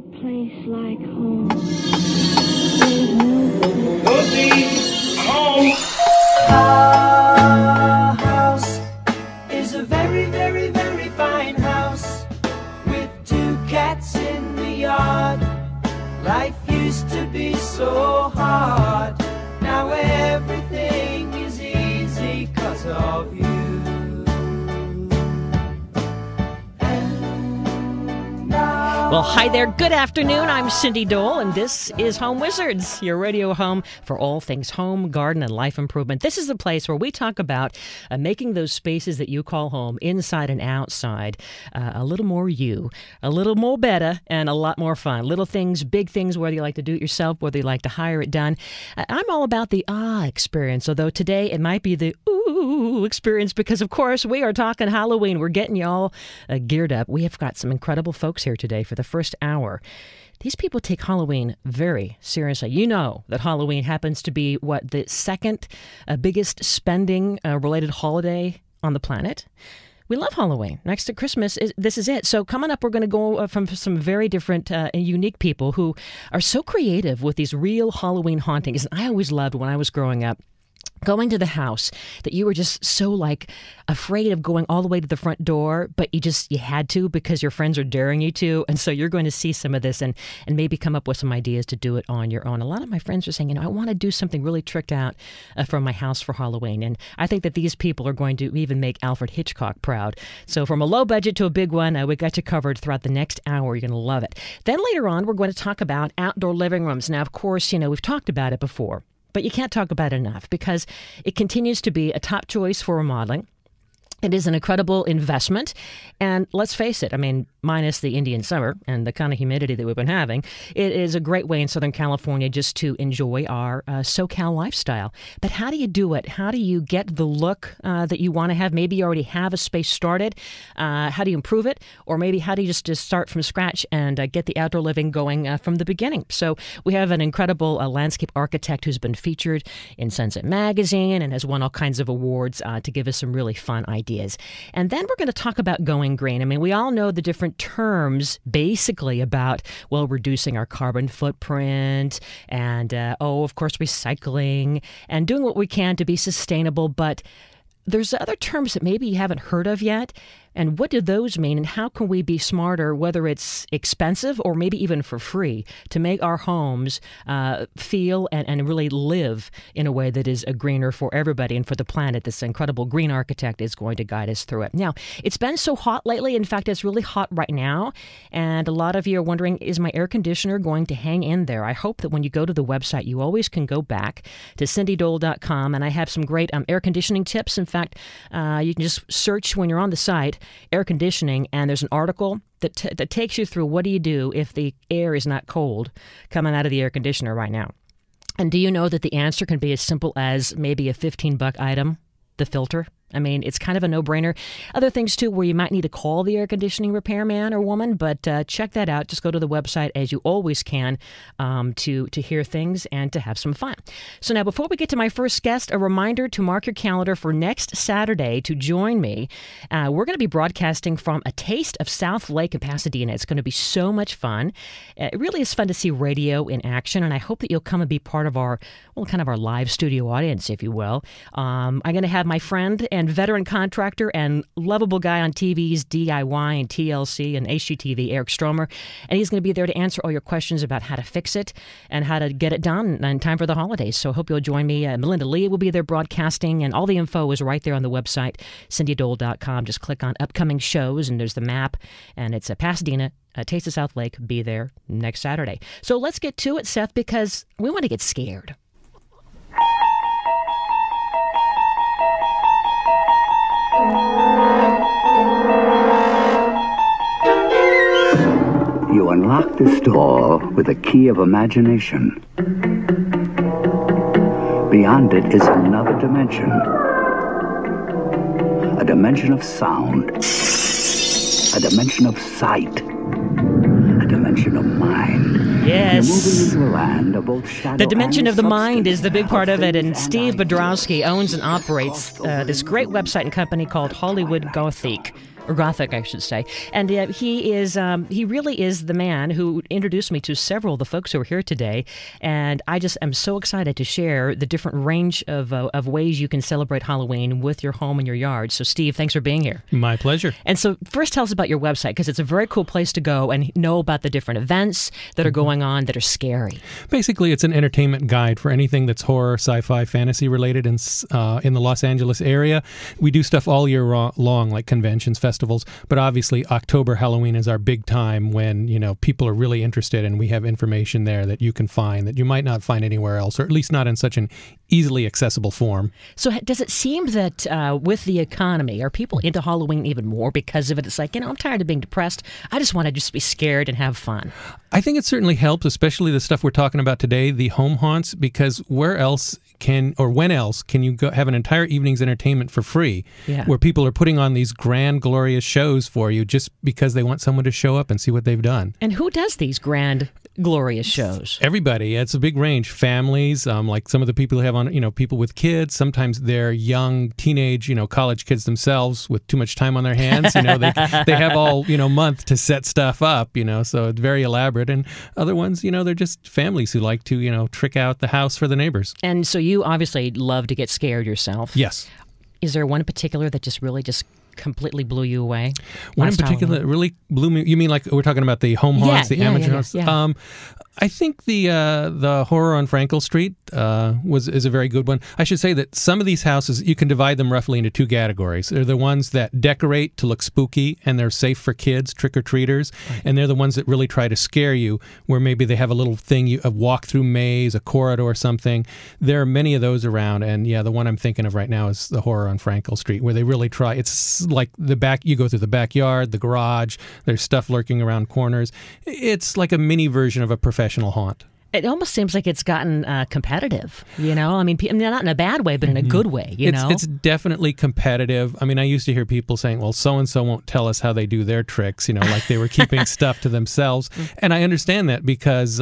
place like home. There's no place. Lucy, home. Our house is a very, very, very fine house with 2 cats in the yard. Life used to be so hard. Now everything is easy 'cause of you. Well, hi there. Good afternoon. I'm Cindy Dole, and this is Home Wizards, your radio home for all things home, garden, and life improvement. This is the place where we talk about making those spaces that you call home, inside and outside, a little more you, a little more better, and a lot more fun. Little things, big things, whether you like to do it yourself, whether you like to hire it done. I'm all about the experience, although today it might be the ooh experience because, of course, we are talking Halloween. We're getting you all geared up. We have got some incredible folks here today for the first hour. These people take Halloween very seriously. You know that Halloween happens to be, the second biggest spending related holiday on the planet. We love Halloween. Next to Christmas, this is it. So coming up, we're going to go from some very different and unique people who are so creative with these real Halloween hauntings. And I always loved when I was growing up, going to the house that you were just so afraid of going all the way to the front door, but you had to because your friends are daring you to. And so you're going to see some of this and maybe come up with some ideas to do it on your own. A lot of my friends are saying, I want to do something really tricked out from my house for Halloween. And I think that these people are going to even make Alfred Hitchcock proud. So from a low budget to a big one, we got you covered throughout the next hour. You're going to love it. Then later on, we're going to talk about outdoor living rooms. Now, of course, we've talked about it before. But you can't talk about it enough because it continues to be a top choice for remodeling. It is an incredible investment. And let's face it, minus the Indian summer and the kind of humidity that we've been having, it is a great way in Southern California just to enjoy our SoCal lifestyle. But how do you do it? How do you get the look that you want to have? Maybe you already have a space started. How do you improve it? Or maybe how do you just start from scratch and get the outdoor living going from the beginning? So we have an incredible landscape architect who's been featured in Sunset Magazine and has won all kinds of awards to give us some really fun ideas. And then we're going to talk about going green. We all know the different terms basically about, reducing our carbon footprint and, of course, recycling and doing what we can to be sustainable. But there's other terms that maybe you haven't heard of yet. And what do those mean? And how can we be smarter, whether it's expensive or maybe even for free, to make our homes feel and really live in a way that is greener for everybody and for the planet? This incredible green architect is going to guide us through it. Now, it's been so hot lately. In fact, it's really hot right now. And a lot of you are wondering, is my air conditioner going to hang in there? I hope that when you go to the website, you always can go back to cindydole.com. And I have some great air conditioning tips. In fact, you can just search when you're on the site, air conditioning, and there's an article that takes you through what do you do if the air is not cold coming out of the air conditioner right now. And do you know that the answer can be as simple as maybe a $15 item, the filter? It's kind of a no-brainer. Other things, too, where you might need to call the air conditioning repairman or woman, but check that out. Just go to the website, as you always can, to hear things and to have some fun. So now, before we get to my first guest, a reminder to mark your calendar for next Saturday to join me. We're going to be broadcasting from A Taste of South Lake in Pasadena. It's going to be so much fun. It really is fun to see radio in action, and I hope that you'll come and be part of our, kind of our live studio audience, if you will. I'm going to have my friend and veteran contractor and lovable guy on TV's DIY and TLC and HGTV, Eric Stromer. And he's going to be there to answer all your questions about how to fix it and how to get it done in time for the holidays. So I hope you'll join me. Melinda Lee will be there broadcasting, and all the info is right there on the website, cindydole.com. Just click on upcoming shows, and there's the map, and it's Pasadena, Taste of South Lake. Be there next Saturday. So let's get to it, Seth, because we want to get scared. You unlock this door with a key of imagination. Beyond it is another dimension. A dimension of sound. A dimension of sight. A dimension of mind. Yes. You're moving into a land of both shadow The dimension and of the mind substance. is the big part of it, and Things Steve and Biodrowski owns and operates this great website and company called Hollywood Gothique. or Gothique, I should say. And he really is the man who introduced me to several of the folks who are here today. And I just am so excited to share the different range of ways you can celebrate Halloween with your home and your yard. So, Steve, thanks for being here. My pleasure. And so first tell us about your website, because it's a very cool place to go and know about the different events that are going on that are scary. Basically, it's an entertainment guide for anything that's horror, sci-fi, fantasy related in the Los Angeles area. We do stuff all year long, like conventions, festivals, but obviously October, Halloween is our big time when, people are really interested, and we have information there that you can find that you might not find anywhere else, or at least not in such an easily accessible form. So does it seem that with the economy, are people into Halloween even more because of it? It's like, I'm tired of being depressed. I just want to just be scared and have fun. I think it certainly helps, especially the stuff we're talking about today, the home haunts, because when else can you go have an entire evening's entertainment for free, where people are putting on these grand, glorious shows for you just because they want someone to show up and see what they've done. And who does these grand, glorious shows? Everybody. It's a big range. Families, like some of the people who have on, people with kids. Sometimes they're young, teenage, college kids themselves with too much time on their hands. They have all, month to set stuff up, so it's very elaborate. And other ones, they're just families who like to, trick out the house for the neighbors. And so you obviously love to get scared yourself. Yes. Is there one in particular that just really completely blew you away? One in particular that really blew me. You mean like we're talking about the home haunts, the amateur haunts? Yeah. I think the horror on Frankel Street is a very good one. I should say that some of these houses, you can divide them roughly into two categories. They're the ones that decorate to look spooky and they're safe for kids, trick-or-treaters, and they're the ones that really try to scare you, where maybe they have a little thing, a walk-through maze, a corridor or something. There are many of those around, and the one I'm thinking of right now is the horror on Frankel Street, where they really try. It's like you go through the backyard, the garage, there's stuff lurking around corners. It's like a mini version of a professional haunt. It almost seems like it's gotten competitive, I mean, not in a bad way, but in a good way, It's definitely competitive. I mean, I used to hear people saying, well, so-and-so won't tell us how they do their tricks, like they were keeping stuff to themselves. And I understand that because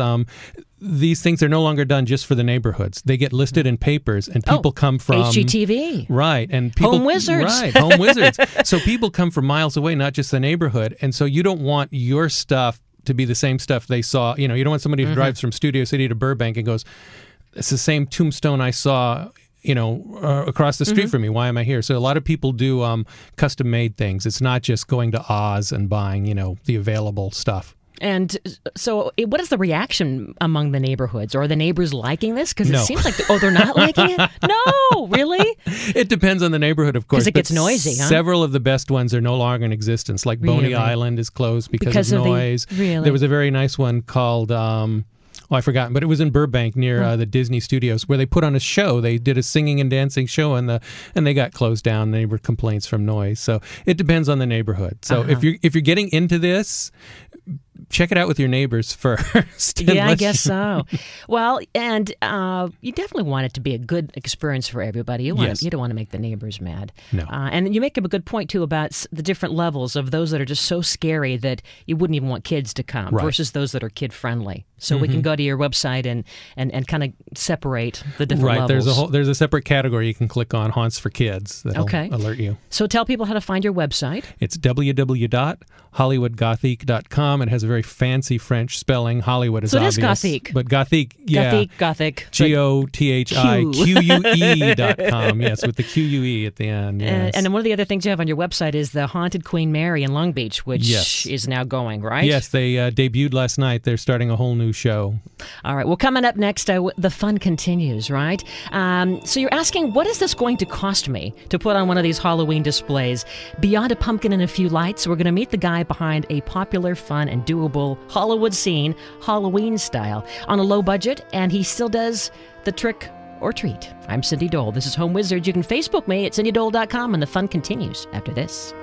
these things are no longer done just for the neighborhoods. They get listed in papers, and people come from HGTV, right? And people, Home Wizards, right? Home Wizards. So people come from miles away, not just the neighborhood, and so you don't want your stuff to be the same stuff they saw. You don't want somebody who drives from Studio City to Burbank and goes, "It's the same tombstone I saw." Across the street from me. Why am I here? So a lot of people do custom-made things. It's not just going to Oz and buying, the available stuff. And so what is the reaction among the neighborhoods? Or are the neighbors liking this? Because it seems like, they're not liking it? No, really? It depends on the neighborhood, of course. Because it gets noisy, huh? Several of the best ones are no longer in existence. Like Boney Island is closed because of noise. There was a very nice one called... I forgot, but it was in Burbank near the Disney Studios, where they put on a show. They did a singing and dancing show, and they got closed down. There were complaints from noise. So it depends on the neighborhood. So if you're getting into this, check it out with your neighbors first. Yeah, I guess so. Well, and you definitely want it to be a good experience for everybody. You don't want to make the neighbors mad. No. And you make up a good point, too, about the different levels of those that are just so scary that you wouldn't even want kids to come versus those that are kid-friendly. So we can go to your website and kind of separate the different levels. There's a separate category you can click on, Haunts for Kids, that'll alert you. So tell people how to find your website. It's www.hollywoodgothique.com. It has a very fancy French spelling. Hollywood is obvious. So it is Gothique. But Gothique, Gothique. GOTHIQUE.com. Yes, with the QUE at the end. Yes. And one of the other things you have on your website is the Haunted Queen Mary in Long Beach, which is now going, right? Yes, they debuted last night. They're starting a whole new show. All right. Well, coming up next, the fun continues, right? So you're asking, what is this going to cost me to put on one of these Halloween displays? Beyond a pumpkin and a few lights, we're going to meet the guy behind a popular, fun, and doable Hollywood scene, Halloween style, on a low budget, and he still does the trick or treat. I'm Cindy Dole. This is Home Wizards. You can Facebook me at cindydole.com, and the fun continues after this.